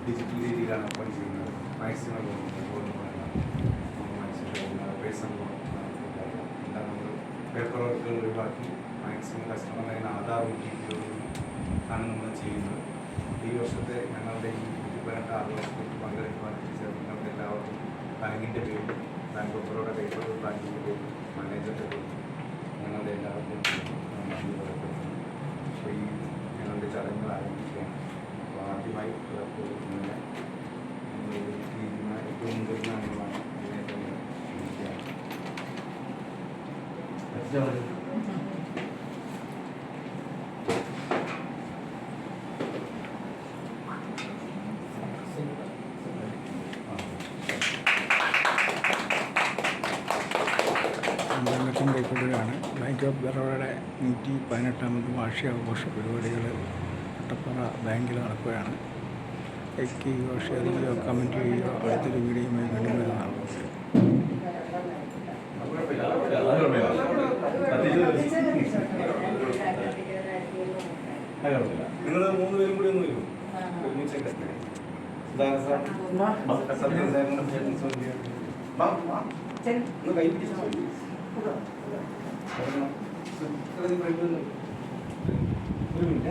Digital രീതിയിലാണ് പണി ചെയ്യുന്നത്. മാക്സിമം പേഴ്സൺ എല്ലാം നമ്മൾ പേപ്പർ വർക്കുകൾ ഒഴിവാക്കി മാക്സിമം കസ്റ്റമറിന് ആധാർ OTP ആണ് നമ്മൾ ചെയ്യുന്നത്. ഈ വർഷത്തെ ഞങ്ങളുടെ ഈ 18 ആഘോഷത്തിൽ പങ്കെടുക്കുവാൻ നിങ്ങൾക്ക് എല്ലാവർക്കും ബാങ്കിൻ്റെ പേരിൽ ബാങ്ക് ഓഫ് ബറോഡ കൈപ്പൂർ ബാങ്കിൻ്റെ പേരിൽ മാനേജറുടെ പേരിൽ ഞങ്ങളുടെ എല്ലാവർക്കും നന്ദി പറയപ്പെടുന്നു. അപ്പോൾ ഈ ഞങ്ങളുടെ ചടങ്ങുകൾ ആരംഭിക്കുകയാണ്. അപ്പോൾ ആദ്യമായി ഇങ്ങനെ ഏറ്റവും മുതിർന്ന അംഗമാണ് ഇതിനെ തന്നെ ക്ഷണിക്കുകയാണ്. ലക്ഷം കൈക്കൊള്ളുകയാണ്. ബാങ്ക് ഓഫ് ബറോഡയുടെ 118ാമത് വാർഷികാഘോഷ പരിപാടികൾ കട്ടപ്പന ബാങ്കിൽ നടക്കുകയാണ്. ലൈക്ക് ചെയ്യുകയോ ഷെയർ ചെയ്യുകയോ കമൻറ്റ് ചെയ്യുകയോ അടുത്തൊരു വീഡിയോയുമായി വീണ്ടും വരുന്നതാണ്. നിങ്ങൾ 3 പേരും കൂടി ഒന്ന് വരും. ഒരുമിച്ചൊക്കെ കൈ പിടിച്ചാൽ ഒരു മിനിറ്റ്